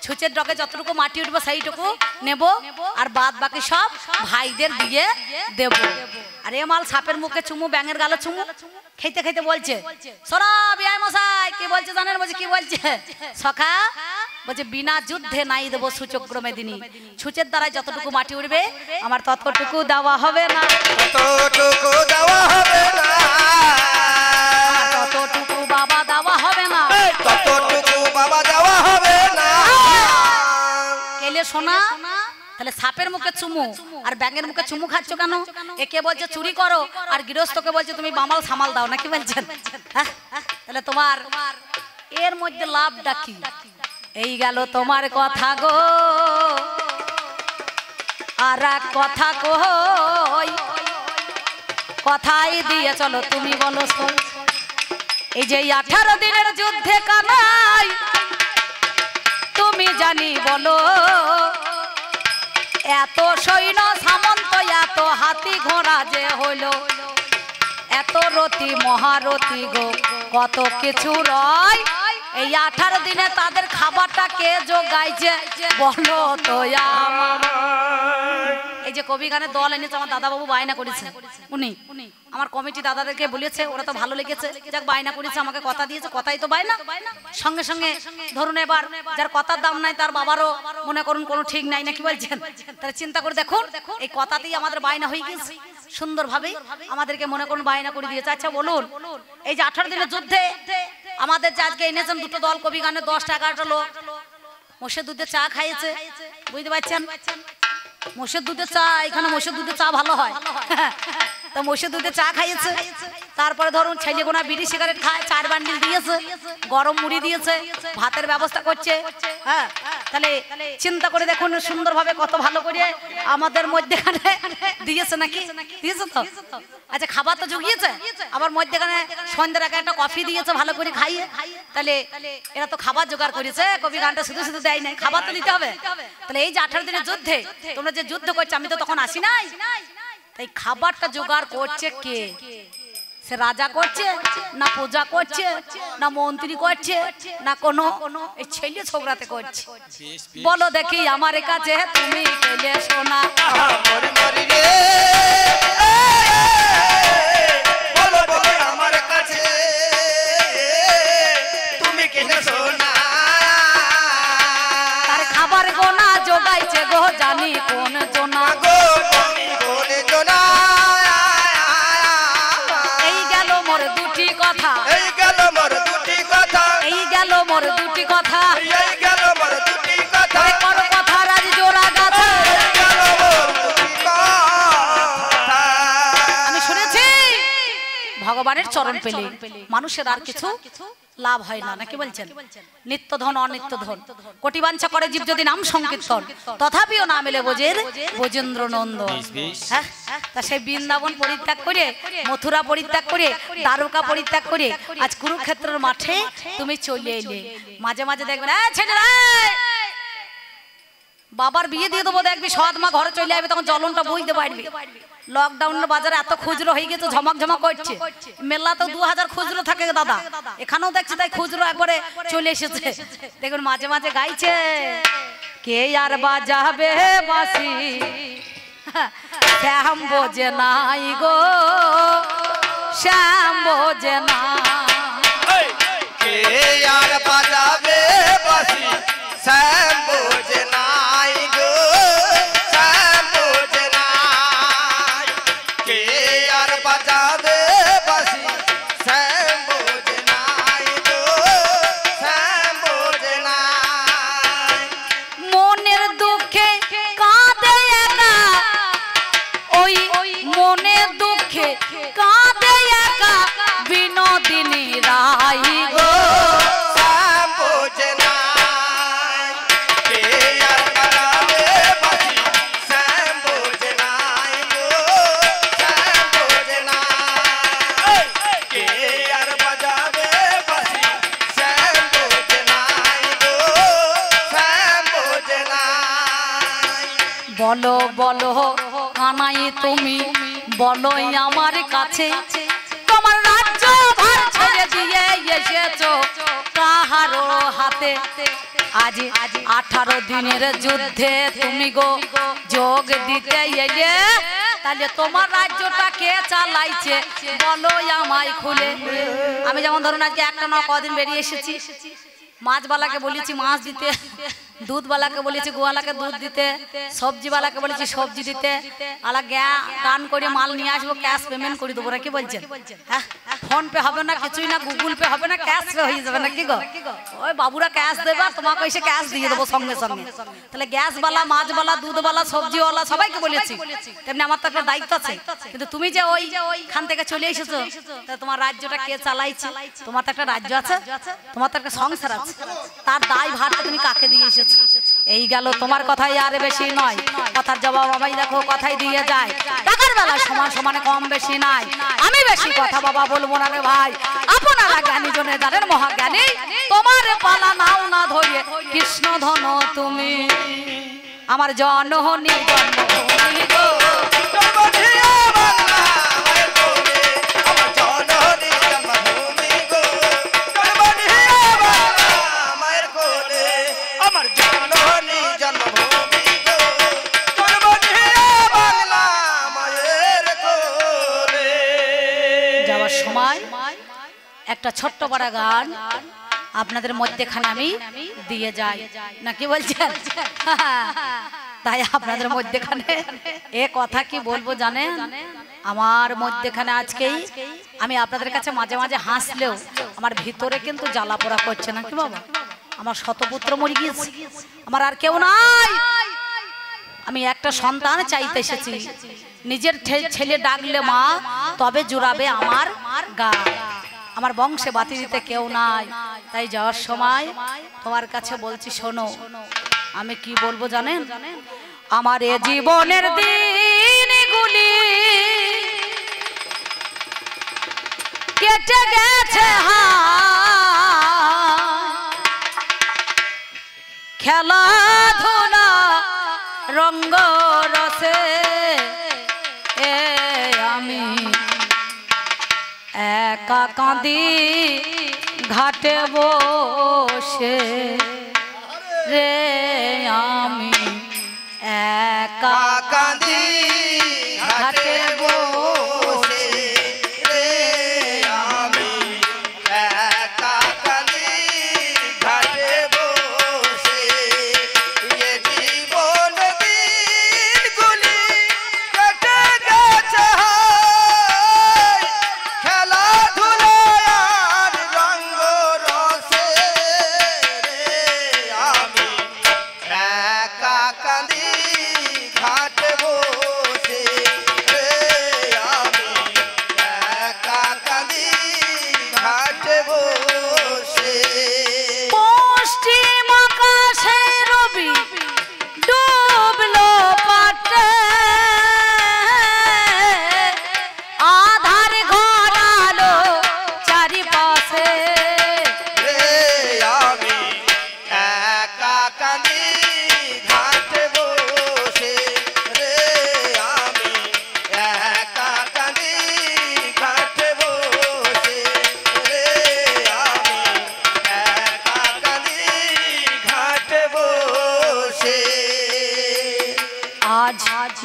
ছুঁচের ডগে যতটুকু মাটি উঠবো সেইটুকু নেব, আর বাদ বাকি সব ভাইদের দিয়ে দেব। আর এ মাল সাপের মুখে চুমু, ব্যাঙের গালে চুমু, খেতে খেতে বলছে, সোরা বিয়াই মশাই কি বলছে জানেন? বলছে কি বলছে? সখা বলছে বিনা যুদ্ধে নাই দেবো সূচক্র মেদিনী, ছুঁচের দ্বারা যতটুকু মাটি উঠবে আমার ততটুকু দেওয়া হবে না, ততটুকু দেওয়া হবে না, ততটুকু বাবা দেওয়া হবে না, ততটুকু বাবা দেওয়া হবে না। কেলে শোনা? তাহলে সাপের মুখে চুমু আর ব্যাঙের মুখে চুমু খাচ্ছ কেন? একে বলছে চুরি করো আর গৃহস্থকে বলছে তুমি বামাল সামাল দাও, নাকি বলছেন? তাহলে তোমার এর মধ্যে লাভটা কি? এই গেল তোমার কথা গো, আর এক কথা কই, কথাই দিয়ে চলো তুমি বলো শোন। এই যে 18 দিনের যুদ্ধে কানাই তুমি জানি বলো, এত সৈন্য সামন্ত, এত হাতি ঘোড়া যে হইল, এত রতি মহারথী গো, কত কিছু রয়। এই 18 দিনে তাদের খাবারটা কে জোগাইছে বলো তো আমার? এই যে কবি গানের দল এনেছে আমার দাদা বাবু বায়না করেছে, উনি আমার কমিটি দাদাদেরকে বলেছে, ওরা তো ভালো লেগেছে, যাক বায়না করেছে, আমাকে কথা দিয়েছে, কথাই তো বায়না। সঙ্গে সঙ্গে ধরুন এবার যার কথার দাম নাই তার বাবারও মনে করুন কোনো ঠিক নাই, নাকি বলছেন? তাহলে চিন্তা করে দেখুন, এই কথাতেই আমাদের বায়না হয়ে গেছে, সুন্দরভাবে আমাদেরকে মনে করুন বায়না করে দিয়েছে। আচ্ছা বলুন, এই যে 18 দিনের যুদ্ধে আমাদের যে আজকে এনেছেন দুটো দল কবি গানের 10-11টা লোক, মোষের দুধে চা খাইয়েছে, বুঝতে পারছেন? মোষের দুধে চা, এখানে মোষের দুধে চা ভালো হয়, তা মোষের দুধে চা খাইয়েছে। তারপরে ধরুন ছেলে গোনা বিড়ি সিগারেট খায়, 4 বান্ডিল দিয়েছে, গরম মুড়ি দিয়েছে, ভাতের ব্যবস্থা করছে। হ্যাঁ, তাহলে চিন্তা করে দেখুন সুন্দরভাবে কত ভালো করে আমাদের মধ্যেখানে দিয়েছে, নাকি দিয়েছে তো? আচ্ছা খাবার তো জুগিয়েছে, আবার মধ্যেখানে সন্ধ্যার আগে একটা কফি দিয়েছে ভালো করে খাইয়ে। তাহলে এরা তো খাবার জোগাড় করেছে, কবি গানটা শুধু শুধু দেয় নাই, খাবার তো দিতে হবে। তাহলে এই যে 18 দিনের যুদ্ধে তোমরা যে যুদ্ধ করছো, আমি তো তখন আসি নাই, তাই খাবারটা জোগাড় করছে কে? সে রাজা করছে না পূজা করছে না মন্ত্রী করছে না কোনো এই ছেলে ছোকরাতে করছে? বলো দেখি আমার কাছে তুমি পেলে শোনা, মরি মরি রে, বলো বলো আমার কাছে তুমি কেনে শোনা। তার খাবার গোনা জোগাইছে গো জানি কোন জোনা, গো তুমি কোন জোনা। এই গেল মোর দুটি কথা, এই গেল মোর দুটি কথা, এই গেল মোর দুটি কথা, এই গেল মোর দুটি কথা, কোন কথা রাজ জোড়া গাছে। এই গেল মোর দুটি কথা। আমি শুনেছি ভগবানের চরণ পেলে মানুষের আর কিছু লাভ হয় না, নাকি বলছেন? নিত্য ধন অনিত্য ধন কোটি বাঞ্ছা করে জীব যদি নাম সংকীর্তন, তথাপিও না মেলে বোঝের বোজেন্দ্র নন্দন। হ্যাঁ, তা সেই বৃন্দাবন পরিত্যাগ করে, মথুরা পরিত্যাগ করে, দ্বারকা পরিত্যাগ করে আজ কুরুক্ষেত্রের মাঠে তুমি চলে এলে। মাঝে মাঝে দেখবেন ছেলেরা বাবার বিয়ে দিয়ে দেবো, দেখবি সৎ মা ঘরে চলে আসবে, তখন জ্বলনটা বুঝতে পারবি। লকডাউনের বাজারে এত খুচরো হয়ে গেছে, ঝমক ঝমক করছে। মেলাতেও 2000 খুচরো থাকে দাদা, এখানেও দেখছি তাই খুচরো একবারে চলে এসেছে। দেখুন মাঝে মাঝে গাইছে, কে আর বাজাবে বাঁশি শ্যাম বোঝে নাই গো, শ্যাম বোঝে না। কে আর বাজাবে বাঁশি শ্যাম বোঝে নাই গো, শ্যাম বোঝে নাই। কে আর বাজাবে বাঁশি শ্যাম বোঝে নাই গো, শ্যাম বোঝে নাই। মনের দুঃখে কাঁদে একা, ওই মনের দুঃখে কাঁদে একা বিনোদিনী রাই গো, শ্যাম বোঝে নাই। কে আর বাজাবে বাঁশি শ্যাম বোঝে নাই গো, শ্যাম বোঝে নাই। কে আর বাজাবে বাঁশি শ্যাম বোঝে নাই গো, শ্যাম বোঝে নাই। বলো বলো কানাই তুমি বলো আমার কাছে, তোমার রাজ্য ভার ছেড়ে দিয়ে এসেছো কাহারো হাতে। আজ 18 দিনের যুদ্ধে তুমি গো যোগ দিতে এলে, তাহলে তোমার রাজ্যটা কে চালাইছে বলো আমায় খুলে। আমি যেমন ধরুন আজকে একটা না কদিন বেরিয়ে এসেছি, মাছবালাকে বলেছি মাছ দিতে, দুধওয়ালাকে বলেছি গোয়ালাকে দুধ দিতে, সবজিওয়ালাকে বলেছি সবজি দিতে, আলা গান করে মাল নিয়ে আসবো, ক্যাশ পেমেন্ট করে দেবো। কি বলছেন? হ্যাঁ, ফোন পে হবে না, কিছুই না, গুগল পে হবে না, ক্যাশ পে হয়ে যাবে না কি গো? ওই বাবুরা ক্যাশ দেবে, তোমাকে এসে ক্যাশ দিয়ে দেবো সঙ্গে সঙ্গে। তাহলে গ্যাসওয়ালা, মাছওয়ালা, দুধওয়ালা, সবজিওয়ালা সবাইকে বলেছি, তেমনি আমার তো একটা দায়িত্ব আছে। কিন্তু তুমি যে ওইখান থেকে চলে এসেছো, তা তোমার রাজ্যটা কে চালাইছে? তোমার তো একটা রাজ্য আছে, তোমার তো একটা সংসার আছে, তার দায় ভারটা তুমি কাকে দিয়ে এসেছো? এই গেল তোমার কথাই, আর বেশি নয়। কথার জবাব আমায় দেখো কথাই দিয়ে যায়, টাকার বেলা সমান সমানে কম বেশি নাই। আমি বেশি কথা বাবা বলবো না রে ভাই, আপনারা জ্ঞানী জনে জানেন মহাজ্ঞানী। তোমার পালা নাও না ধরে কৃষ্ণ ধন তুমি, আমার জননী জন্মভূমি গো। যাওয়ার সময় একটা ছোট্ট বড় গান আপনাদের মধ্যেখানে আমি দিয়ে যাই, না কি বলছেন? তাই আপনাদের মধ্যেখানে এ কথা কি বলবো জানেন, আমার মধ্যেখানে আজকেই আমি আপনাদের কাছে মাঝে মাঝে হাসলেও আমার ভিতরে কিন্তু জ্বালা পোড়া করছে, না কি বাবা? আমার শতপুত্র মরে গিয়েছে, আমার আর কেউ নাই। আমি একটা সন্তান চাইতে এসেছি, নিজের ছেলে ডাকলে মা তবে জুড়াবে আমার গা। আমার বংশে বাতি দিতে কেউ নাই, তাই যাওয়ার সময় তোমার কাছে বলছি শোনো। আমি কি বলবো জানেন, আমার এ জীবনের দিনগুলি কেটে গেছে খেলাধুলা রঙ্গ রসে, আমি একা কাঁদি ঘাটে বসে রে, আমি একা কাঁদি ঘাটে বসে রে, আমি একা কাঁদি ঘাটে বসে। এ জীবন দিনগুলি কেটে গেছে খেলাধুলায় আর রঙ্গ রসে রে, আমি একা কাঁদি ঘাটে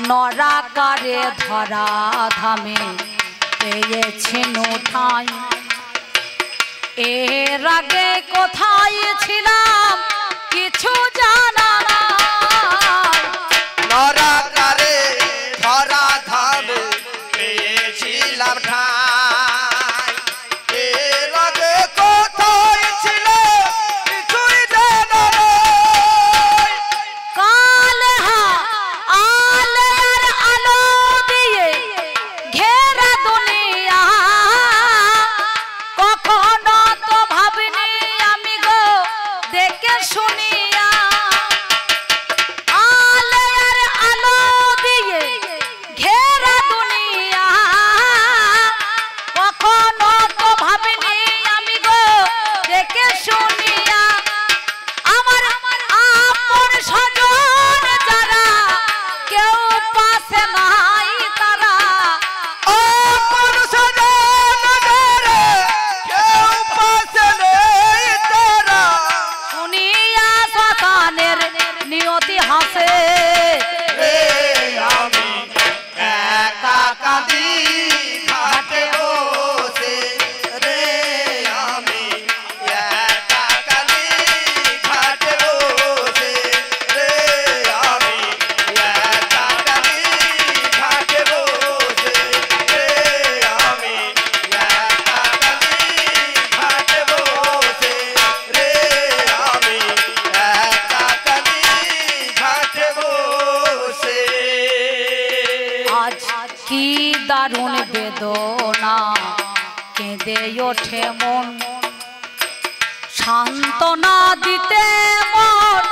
নরাকারে ধরা ধামে পেয়েছি ঠাই এর আগে কোথায় ছিলাম কিছু জানা না নরাকারে ধরা ধামে পেয়েছিলাম ঠাই এর আগে কোথায় ছিল কিছুই জানা নাই কালে আলের আলো দিয়ে ঘেরা দুনিয়া কখনো তো ভাবিনি আমি গো দেখে শুনিয়া আলের আলো দিয়ে ঘেরা দুনিয়া কখনো তো ভাবিনি আমি গো দেখে শুনিয়া আমার আপন স্বজন যারা কেউ পাশে নাই তারা আপন স্বজন যারা কেউ পাশে নেই তারা শুনিয়া শ্মশানের নিয়তি হাসে রে আমি একা কাঁদি ঘাটে বসে রে আমি একা কাঁদি ঘাটে বসে রে আমি একা কাঁদি ঘাটে বসে রে আমি একা কাঁদি ঘাটে বসে রে আমি একা কাঁদি ঘাটে বসে আজ কি দারুণ বেদনা কেঁদে ওঠে মন সান্ত্বনা দিতে মন